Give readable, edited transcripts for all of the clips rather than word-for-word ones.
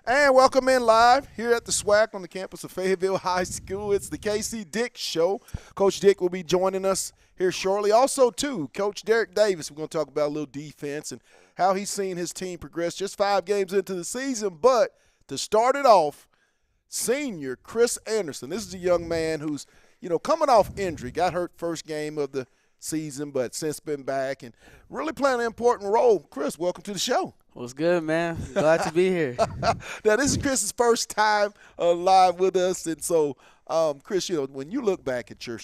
And welcome in live here at the SWAC on the campus of Fayetteville High School. It's the KC Dick Show. Coach Dick will be joining us here shortly. Also, too, Coach Derek Davis. We're going to talk about a little defense and how he's seen his team progress just 5 games into the season. But to start it off, senior Chris Anderson. This is a young man who's, coming off injury. Got hurt first game of the season, but since been back and really playing an important role. Chris, welcome to the show. What's good, man? Glad to be here. Now, this is Chris's first time live with us. And so, Chris, when you look back at your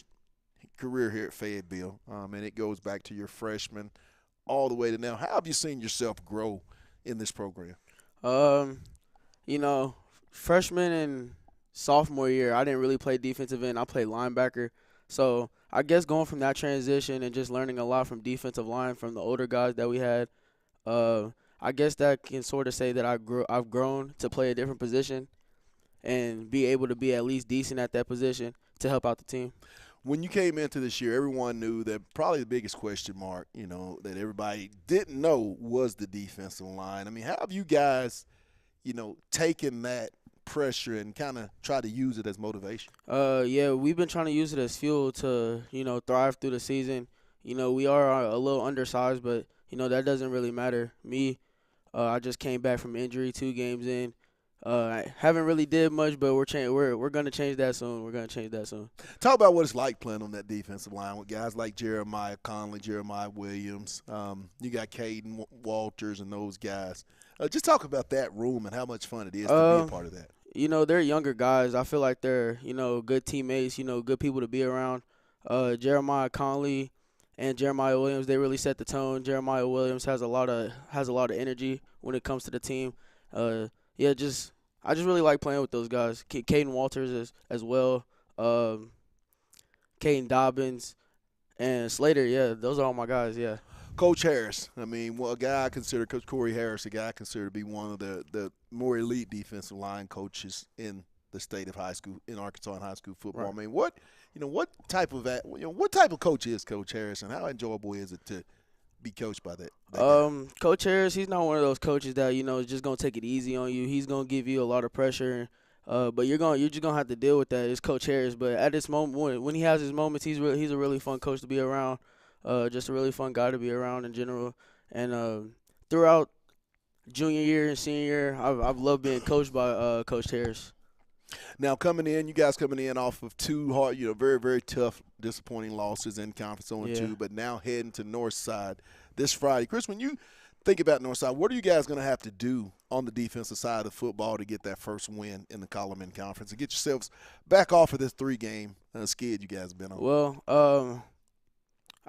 career here at Fayetteville, and it goes back to your freshman all the way to now, how have you seen yourself grow in this program? Freshman and sophomore year, I didn't really play defensive end. I played linebacker. So I guess going from that transition and just learning a lot from defensive line from the older guys that we had, I guess that can sort of say that I've grown to play a different position and be able to be at least decent at that position to help out the team. When you came into this year, everyone knew that probably the biggest question mark, that everybody didn't know was the defensive line. I mean, how have you guys, taken that pressure and kind of try to use it as motivation? Yeah, we've been trying to use it as fuel to, thrive through the season. We are a little undersized, but, that doesn't really matter. I just came back from injury 2 games in. I haven't really did much, but we're going to change that soon. Talk about what it's like playing on that defensive line with guys like Jeremiah Conley, Jeremiah Williams. You got Caden Walters and those guys. Just talk about that room and how much fun it is to be a part of that. They're younger guys. I feel like they're, good teammates, good people to be around. Jeremiah Conley and Jeremiah Williams, they really set the tone. Jeremiah Williams has a lot of energy when it comes to the team. I just really like playing with those guys. Caden Walters as well. Caden Dobbins and Slater. Yeah, those are all my guys. Yeah. Coach Harris. I mean, a guy I consider, Coach Corey Harris, a guy I consider to be one of the more elite defensive line coaches in the state of high school, in Arkansas and high school football. Right. I mean, what type of coach is Coach Harris, and how enjoyable is it to be coached by that guy? Coach Harris, he's not one of those coaches that is just gonna take it easy on you. He's gonna give you a lot of pressure, but you're just gonna have to deal with that. It's Coach Harris, but at this moment, when he has his moments, he's a really fun coach to be around. Just a really fun guy to be around in general. And throughout junior year and senior year, I've loved being coached by Coach Harris. Now, you guys coming in off of 2 hard, very, very tough, disappointing losses in Conference 0-2, but now heading to Northside this Friday. Chris, when you think about Northside, what are you guys going to have to do on the defensive side of football to get that first win in the Colorman Conference and get yourselves back off of this 3-game skid you guys have been on? Well,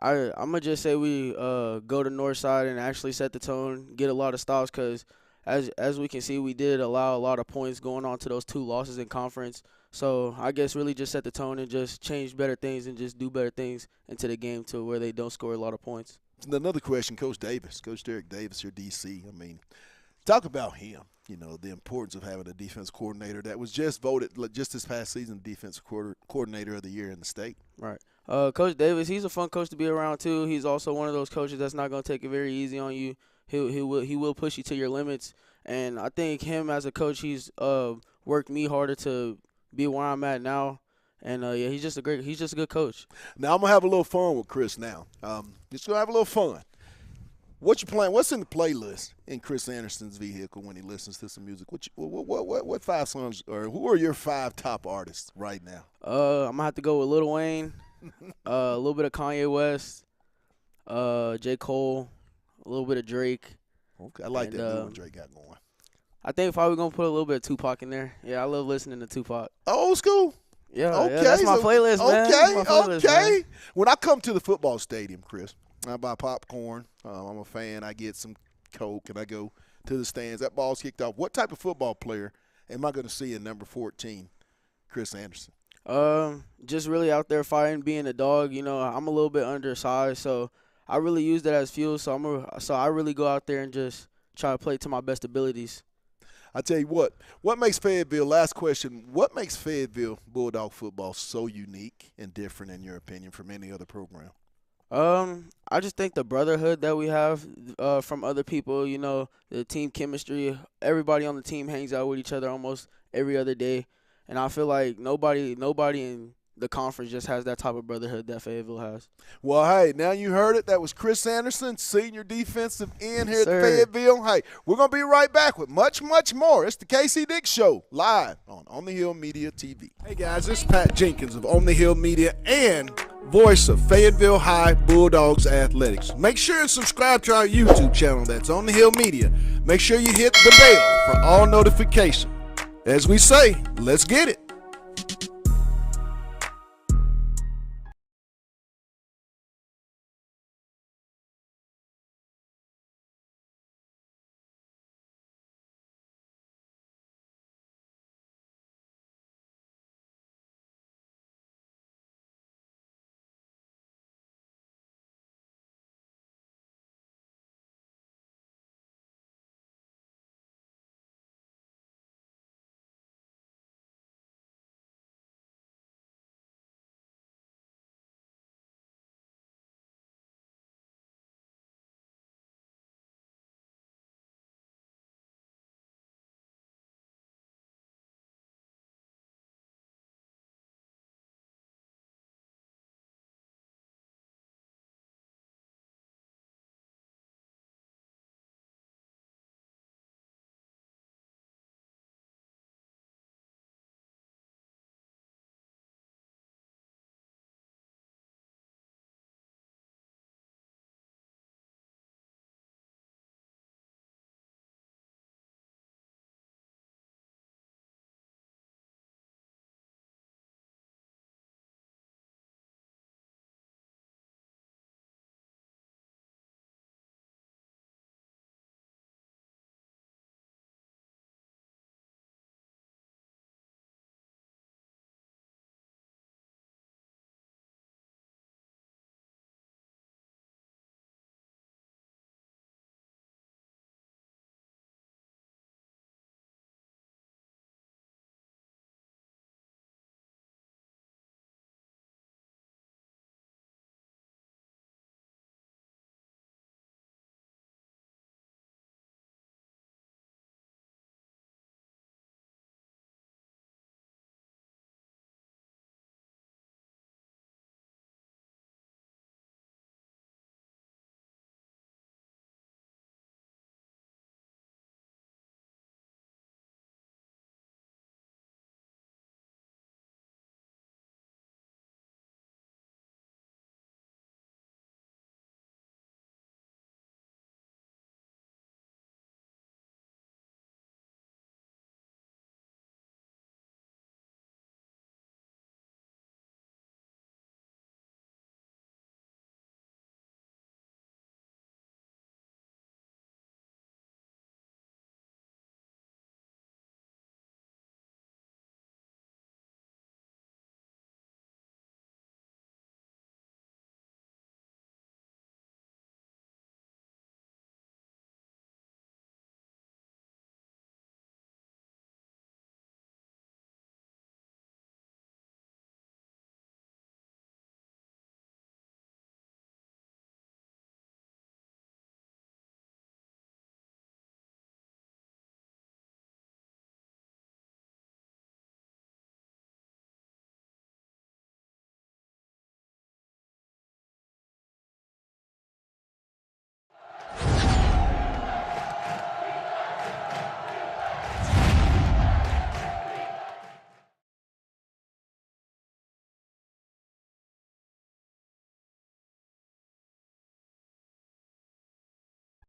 I'm going to just say we go to Northside and actually set the tone, get a lot of stops because as we can see, we did allow a lot of points going on to those 2 losses in conference. So I guess really just set the tone and just change better things and just do better things into the game to where they don't score a lot of points. Another question, Coach Derek Davis, your DC. I mean, talk about him, the importance of having a defense coordinator that was just voted just this past season defensive coordinator of the year in the state. Right. Coach Davis, he's a fun coach to be around too. He's also one of those coaches that's not going to take it very easy on you. He will push you to your limits, and I think him as a coach, he's worked me harder to be where I'm at now. And he's just a good coach. Now I'm gonna have a little fun with Chris. Now, just gonna have a little fun. What you playing? What's in the playlist in Chris Anderson's vehicle when he listens to some music? What 5 songs or who are your 5 top artists right now? I'm gonna have to go with Lil Wayne, a little bit of Kanye West, J. Cole, a little bit of Drake. Okay, I like that new one Drake got going. I think probably gonna put a little bit of Tupac in there. Yeah, I love listening to Tupac. Old school. Yeah, okay, yeah, that's my playlist, man. Okay. Man. When I come to the football stadium, Chris, I buy popcorn. I'm a fan. I get some Coke, and I go to the stands. That ball's kicked off. What type of football player am I going to see in number 14, Chris Anderson? Just really out there fighting, being a dog. I'm a little bit undersized, so I really use that as fuel. So I really go out there and just try to play to my best abilities. I tell you what makes Fayetteville, last question, what makes Fayetteville Bulldog football so unique and different in your opinion from any other program? I just think the brotherhood that we have from other people, the team chemistry, everybody on the team hangs out with each other almost every other day, and I feel like nobody in the conference just has that type of brotherhood that Fayetteville has. Well, hey, now you heard it. That was Chris Anderson, senior defensive end Yes, here at sir. Fayetteville. Hey, we're going to be right back with much, much more. It's the Casey Dick Show, live on the Hill Media TV. Hey, guys, this is Pat Jenkins of On the Hill Media and voice of Fayetteville High Bulldogs Athletics. Make sure and subscribe to our YouTube channel. That's On the Hill Media. Make sure you hit the bell for all notifications. As we say, let's get it.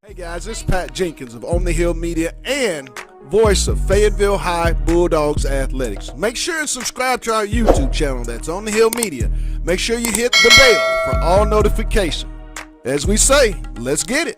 Hey guys, this is Pat Jenkins of On the Hill Media and voice of Fayetteville High Bulldogs Athletics. Make sure and subscribe to our YouTube channel. That's On the Hill Media. Make sure you hit the bell for all notifications. As we say, let's get it.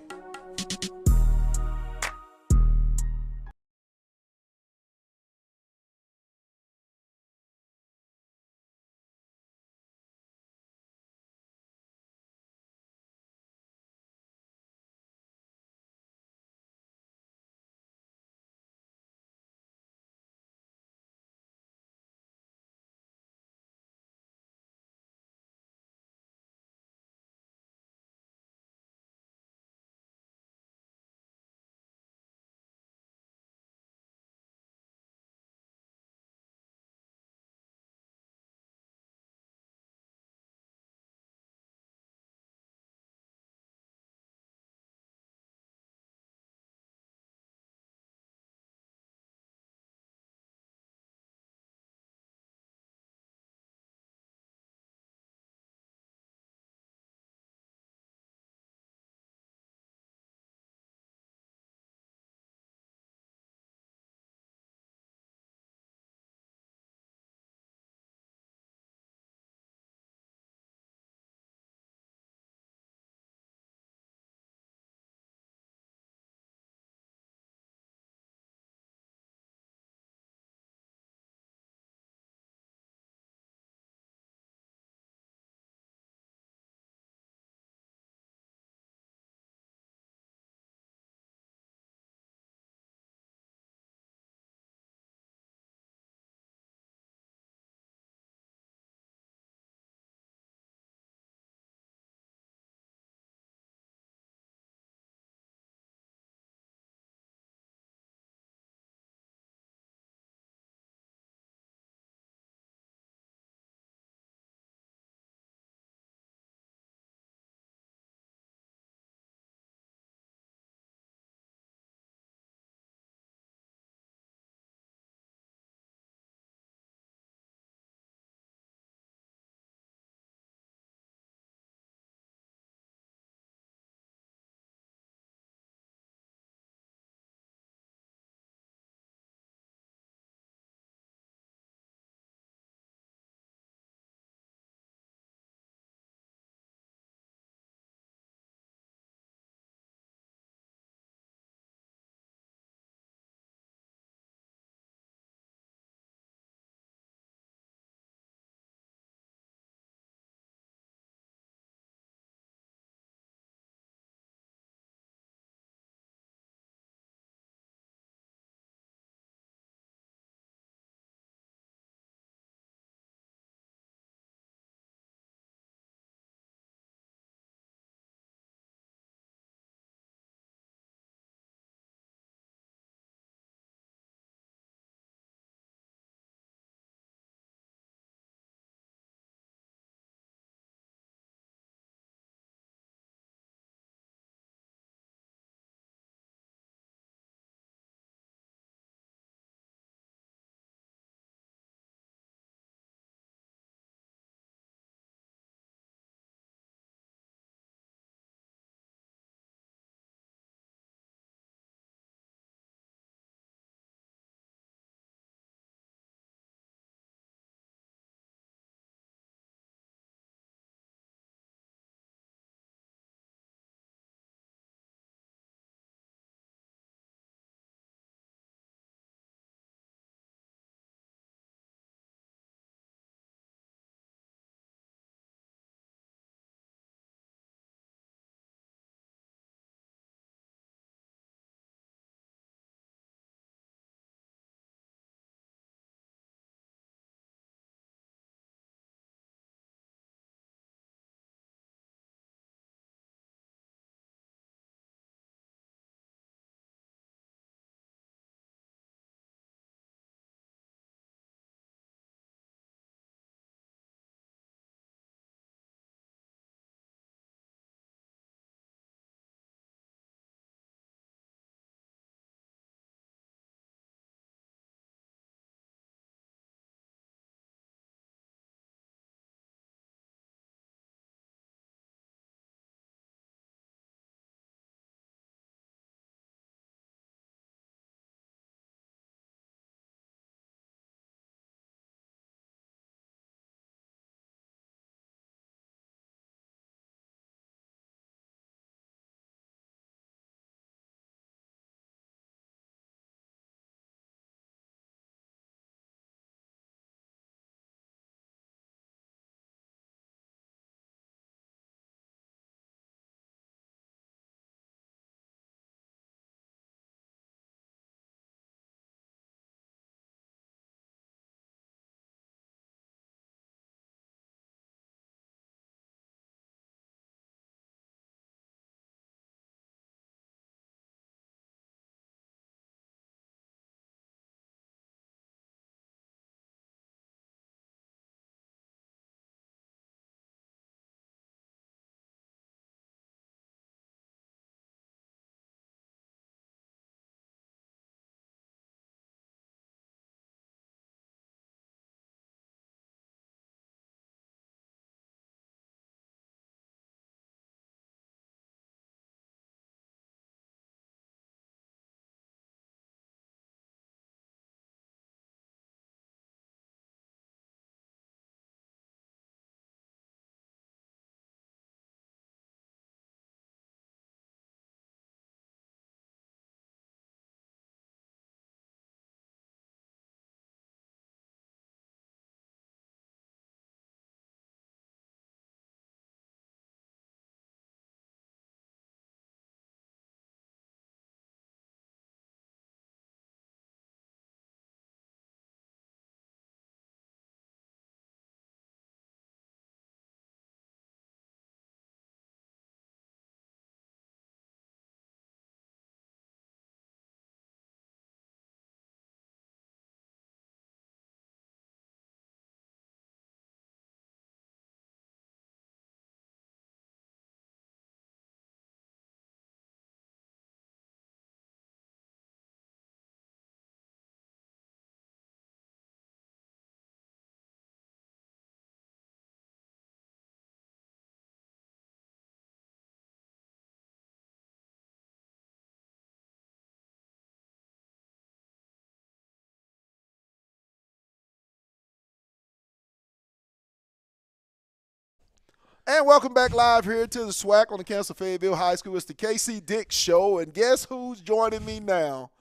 And welcome back live here to the SWAC on the campus of Fayetteville High School. It's the KC Dick Show, and guess who's joining me now?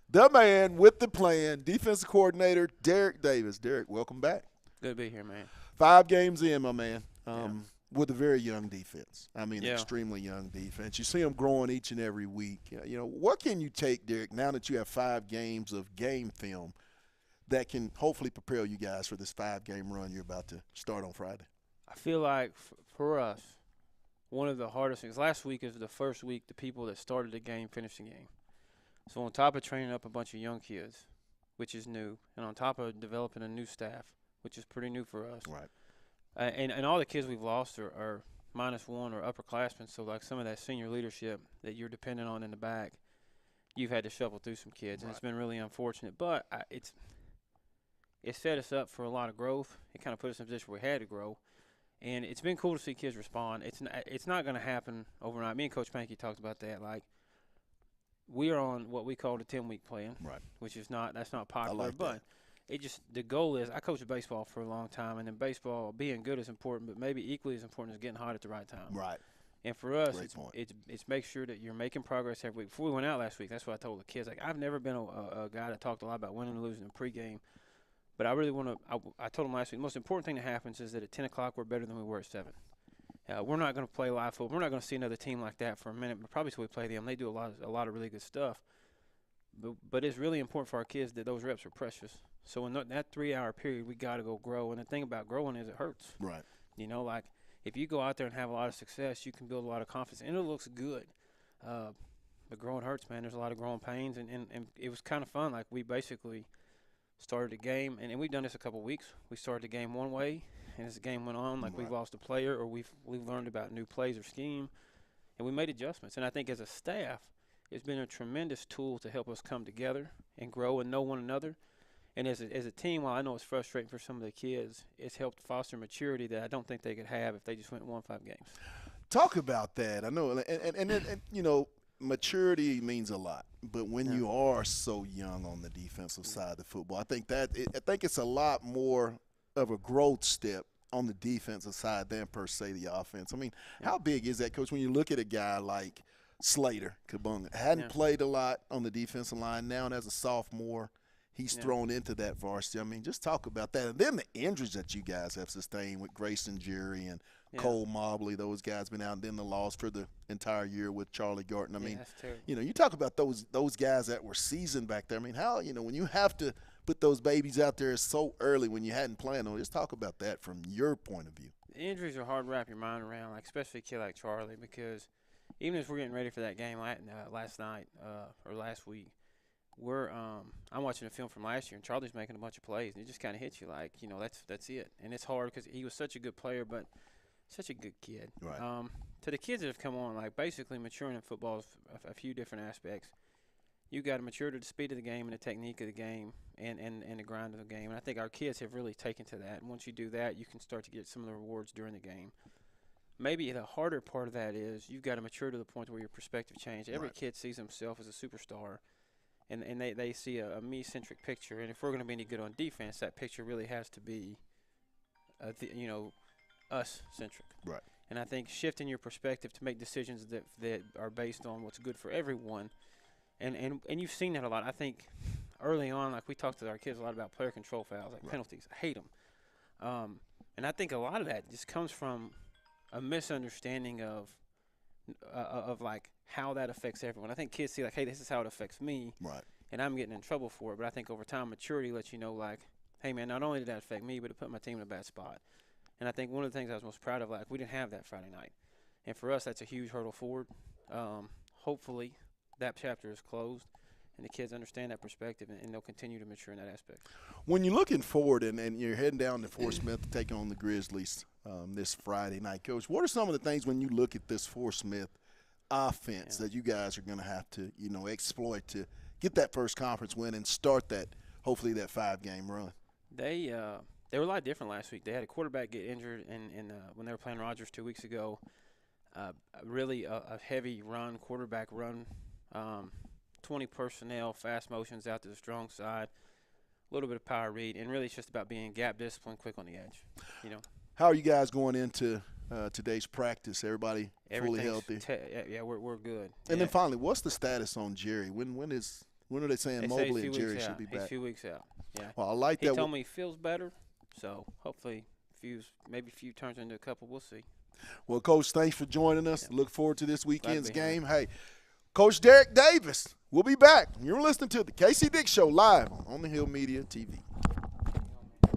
The man with the plan, defensive coordinator Derek Davis. Derek, welcome back. Good to be here, man. 5 games in, my man, with a very young defense. I mean, Yeah. extremely young defense. You see them growing each and every week. You know, what can you take, Derek, now that you have 5 games of game film that can hopefully prepare you guys for this 5-game run you're about to start on Friday? I feel like for us, one of the hardest things, last week is the first week the people that started the game finished the game. So on top of training up a bunch of young kids, which is new, and on top of developing a new staff, which is pretty new for us. Right. And all the kids we've lost are -1 or upperclassmen, so like some of that senior leadership that you're dependent on in the back, you've had to shuffle through some kids, and it's been really unfortunate. But it set us up for a lot of growth. It kind of put us in a position where we had to grow. And it's been cool to see kids respond. It's not going to happen overnight. Me and Coach Pankey talked about that. Like, we are on what we call the 10-week plan, Right. which is that's not popular. like but the goal is, I coached baseball for a long time, and in baseball, being good is important, but maybe equally as important is getting hot at the right time. Right. And for us, Great point. it's make sure that you're making progress every week. Before we went out last week, that's what I told the kids. Like, I've never been a guy that talked a lot about winning and losing in pregame. But I really want to I told them last week, the most important thing that happens is that at 10 o'clock we're better than we were at 7. We're not going to play live football. We're not going to see another team like that for a minute, but probably till we play them. They do a lot of really good stuff. But it's really important for our kids that those reps are precious. So in that 3-hour period, we got to go grow. And the thing about growing is it hurts. Right. You know, like if you go out there and have a lot of success, you can build a lot of confidence, and it looks good. But growing hurts, man. There's a lot of growing pains, and it was kind of fun. Like, we basically started the game, and we've done this a couple of weeks. We started the game one way, and as the game went on, like, we've lost a player, or we've learned about new plays or scheme, and we made adjustments. And I think as a staff, it's been a tremendous tool to help us come together and grow and know one another. And as a team, while I know it's frustrating for some of the kids, it's helped foster maturity that I don't think they could have if they just went and won 5 games. Talk about that. I know, and you know, maturity means a lot, but when you are so young on the defensive side of football, I think it's a lot more of a growth step on the defensive side than per se the offense. I mean, how big is that, Coach, when you look at a guy like Slater Kabunga, hadn't played a lot on the defensive line, now and as a sophomore, he's thrown into that varsity. I mean, just talk about that. And then the injuries that you guys have sustained with Grayson Jerry and Cole Mobley, those guys been out, and then the loss for the entire year with Charlie Garton. I mean, you know, you talk about those guys that were seasoned back there. I mean, how, you know, when you have to put those babies out there so early when you hadn't planned on it, just talk about that from your point of view. The injuries are hard to wrap your mind around, like especially a kid like Charlie, because even as we're getting ready for that game last night or last week, I'm watching a film from last year, and Charlie's making a bunch of plays, and it just kind of hits you like, you know, that's it. And it's hard because he was such a good player, but such a good kid. Right. To the kids that have come on, like basically maturing in football is a few different aspects. You got to mature to the speed of the game and the technique of the game and the grind of the game. And I think our kids have really taken to that. And once you do that, you can start to get some of the rewards during the game. Maybe the harder part of that is you've got to mature to the point where your perspective changes. Every kid sees himself as a superstar, and they see a me-centric picture. And if we're going to be any good on defense, that picture really has to be, us-centric. Right. And I think shifting your perspective to make decisions that are based on what's good for everyone, and you've seen that a lot. I think early on, like we talked to our kids a lot about player control fouls, like penalties. I hate them. And I think a lot of that just comes from a misunderstanding of like how that affects everyone. I think kids see like, hey, this is how it affects me, right, and I'm getting in trouble for it. But I think over time, maturity lets you know, like, hey, man, not only did that affect me, but it put my team in a bad spot. And I think one of the things I was most proud of, like, we didn't have that Friday night. And for us, that's a huge hurdle forward. Hopefully that chapter is closed and the kids understand that perspective, and they'll continue to mature in that aspect. When you're looking forward and you're heading down to Fort Smith to take on the Grizzlies this Friday night, Coach, what are some of the things when you look at this Fort Smith offense that you guys are going to have to, you know, exploit to get that first conference win and start that, hopefully, that 5-game run? They were a lot different last week. They had a quarterback get injured when they were playing Rogers 2 weeks ago. Really a heavy run, quarterback run, 20 personnel, fast motions out to the strong side, a little bit of power read, and really it's just about being gap disciplined, quick on the edge. You know. How are you guys going into today's practice? Everybody fully healthy? Yeah, we're good. And then finally, what's the status on Jerry? When are they saying Mobley and Jerry should be He's back? a few weeks out. Yeah. Well, I like He that. told me he feels better, so hopefully maybe a few turns into a couple. We'll see. Well, Coach, thanks for joining us. Yeah. Look forward to this weekend's be here. game. Hey, Coach Derek Davis, we'll be back. You're listening to the KC Dick Show live on the Hill Media TV.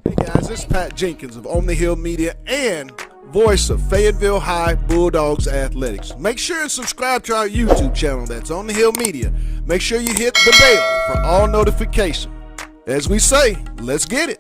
Hey, guys, this is Pat Jenkins of On the Hill Media and voice of Fayetteville High Bulldogs Athletics. Make sure and subscribe to our YouTube channel. That's On the Hill Media. Make sure you hit the bell for all notifications. As we say, let's get it.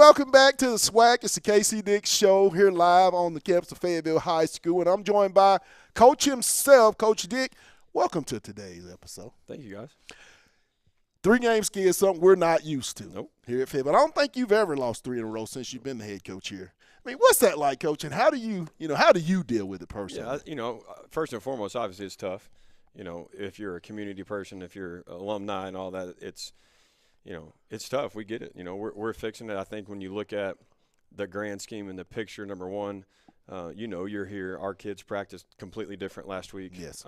Welcome back to the SWAC. It's the Casey Dick Show here live on the campus of Fayetteville High School, and I'm joined by Coach himself, Coach Dick. Welcome to today's episode. Thank you, guys. 3-game ski is something we're not used to Nope. here at Fayetteville. I don't think you've ever lost 3 in a row since you've been the head coach here. I mean, what's that like, Coach? And how do you deal with it personally? Yeah, first and foremost, obviously it's tough. If you're a community person, if you're alumni and all that, it's tough. We get it. We're fixing it. I think when you look at the grand scheme and the picture, number one, you're here. Our kids practiced completely different last week. Yes.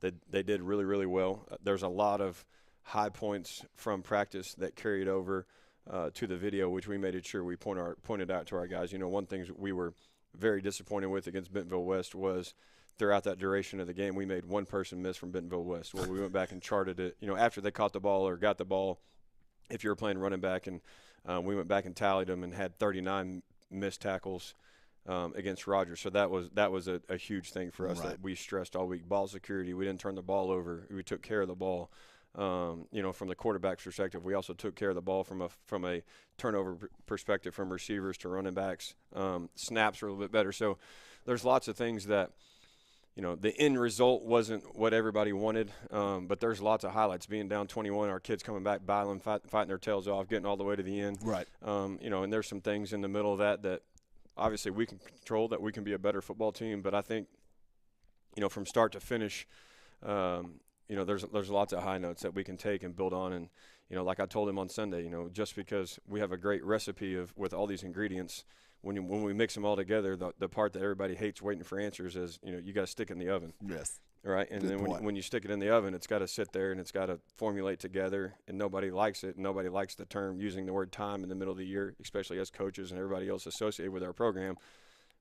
They did really, really well. There's a lot of high points from practice that carried over to the video, which we made it sure we pointed out to our guys. One thing we were very disappointed with against Bentonville West was throughout that duration of the game, we made one person miss from Bentonville West. Well, we went back and charted it. After they caught the ball or got the ball, if you were playing running back, and we went back and tallied them and had 39 missed tackles against Rogers. So that was a huge thing for us that we stressed all week. Ball security. We didn't turn the ball over. We took care of the ball. From the quarterback's perspective, we also took care of the ball from a turnover perspective, from receivers to running backs. Snaps were a little bit better. So there's lots of things that, the end result wasn't what everybody wanted, but there's lots of highlights. Being down 21, our kids coming back, battling, fighting their tails off, getting all the way to the end. Right. And there's some things in the middle of that obviously we can control, that we can be a better football team. But I think, from start to finish, there's lots of high notes that we can take and build on. And, like I told him on Sunday, just because we have a great recipe with all these ingredients, when we mix them all together, the part that everybody hates waiting for answers is, you got to stick it in the oven. Yes. Right? And then when you stick it in the oven, it's got to sit there and it's got to formulate together, and nobody likes it. And nobody likes the term using the word time in the middle of the year, especially as coaches and everybody else associated with our program.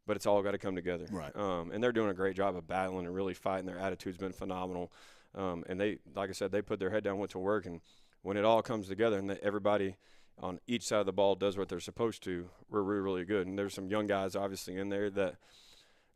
But it's all got to come together. Right. And they're doing a great job of battling and really fighting. Their attitude's been phenomenal. And they, like I said, they put their head down, went to work, and when it all comes together and everybody on each side of the ball does what they're supposed to, we're really, really good. And there's some young guys obviously in there that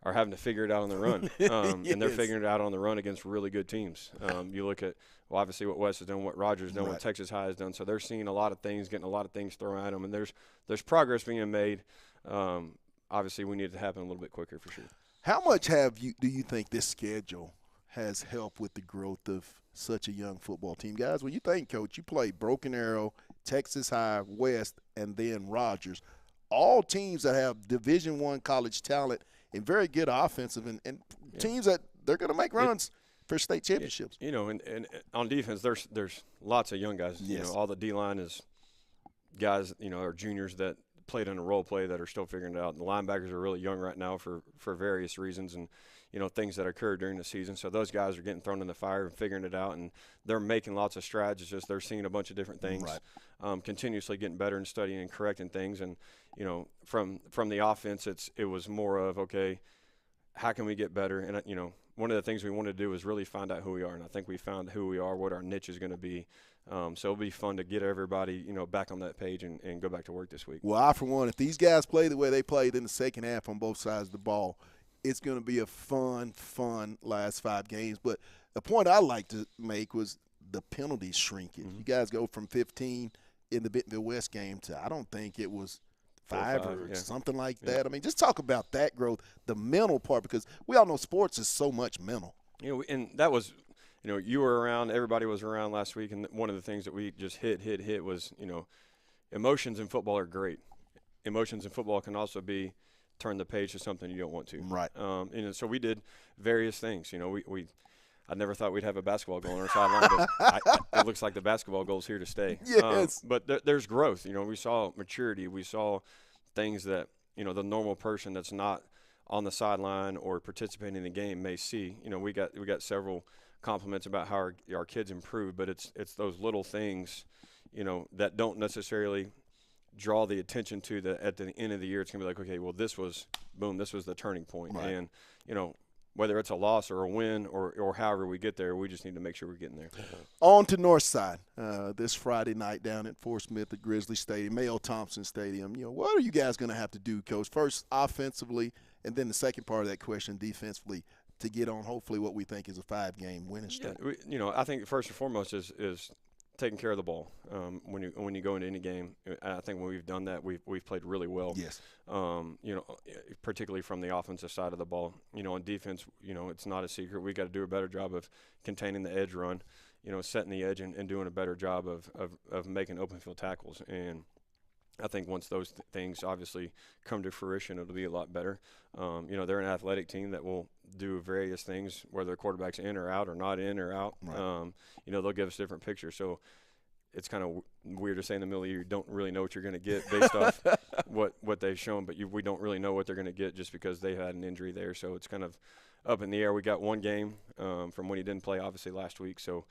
are having to figure it out on the run. Yes. And they're figuring it out on the run against really good teams. You look at, obviously what West has done, what Rogers has done, what Texas High has done. So they're seeing a lot of things, getting a lot of things thrown at them, and there's progress being made. Obviously we need it to happen a little bit quicker for sure. How much do you think this schedule has helped with the growth of such a young football team? Guys, when you think, Coach, you played Broken Arrow, Texas High, West, and then Rogers, all teams that have Division I college talent and very good offensive and teams that they're going to make runs for state championships. And on defense, there's lots of young guys. Yes. All the D-line is guys, are juniors that played in a role play that are still figuring it out. And the linebackers are really young right now for various reasons and, things that occurred during the season. So those guys are getting thrown in the fire and figuring it out, and they're making lots of strides. It's just they're seeing a bunch of different things, continuously getting better and studying and correcting things. And, from the offense, it was more of, okay, how can we get better? And, one of the things we wanted to do was really find out who we are, and I think we found who we are, what our niche is going to be. So it'll be fun to get everybody, back on that page and go back to work this week. Well, I, for one, if these guys play the way they played in the second half on both sides of the ball, it's going to be a fun last 5 games. But the point I like to make was the penalties shrinking. Mm-hmm. You guys go from 15 in the Bentonville West game to, I don't think it was 5 or something like that. I mean, just talk about that growth, the mental part, because we all know sports is so much mental. And that was – you were around, everybody was around last week, and one of the things that we just hit was, emotions in football are great. Emotions in football can also be turn the page to something you don't want to. Right. So we did various things. I never thought we'd have a basketball goal on our sideline, but it looks like the basketball goal's here to stay. Yes. But there's growth. We saw maturity. We saw things that, the normal person that's not on the sideline or participating in the game may see. We got several compliments about how our kids improved, but it's those little things, that don't necessarily draw the attention to at the end of the year. It's gonna be like, okay, well, this was the turning point. Right. And whether it's a loss or a win or however we get there, we just need to make sure we're getting there. On to Northside this Friday night down at Fort Smith at Grizzly Stadium, Mayo Thompson Stadium. What are you guys going to have to do, Coach? First, offensively, and then the second part of that question, defensively, to get on hopefully what we think is a 5-game winning streak. Yeah, I think first and foremost is taking care of the ball. When you go into any game, I think when we've done that, we've played really well. Yes. Particularly from the offensive side of the ball. On defense, it's not a secret. We got to do a better job of containing the edge run, setting the edge and doing a better job of making open field tackles. And I think once those things obviously come to fruition, it'll be a lot better. They're an athletic team that will do various things, whether the quarterback's in or out or not in or out. Right. They'll give us different pictures. So it's kind of weird to say in the middle of the year you don't really know what you're going to get based off what they've shown, but we don't really know what they're going to get just because they had an injury there. So it's kind of up in the air. We got one game from when he didn't play, obviously, last week. So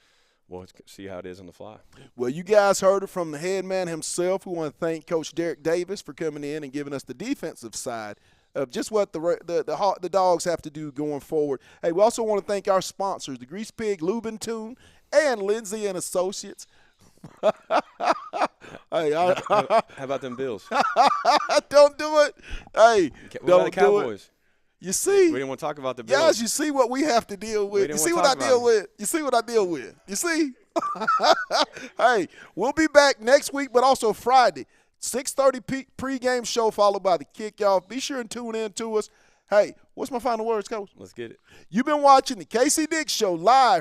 we'll see how it is on the fly. Well, you guys heard it from the head man himself. We want to thank Coach Derek Davis for coming in and giving us the defensive side of just what the Dogs have to do going forward. Hey, we also want to thank our sponsors, the Grease Pig Lube and Tune and Lindsay and Associates. Hey, How about them Bills? don't do it. Hey, What about don't the do Cowboys? it. You see, We didn't want to talk about the Bills. guys, you see what we have to deal with. didn't You see wanna what I talk deal about with. You see what I deal with. You see. Hey, we'll be back next week, but also Friday, 6:30 pregame show followed by the kickoff. Be sure and tune in to us. Hey, what's my final words, Coach? Let's get it. You've been watching the Casey Dick Show live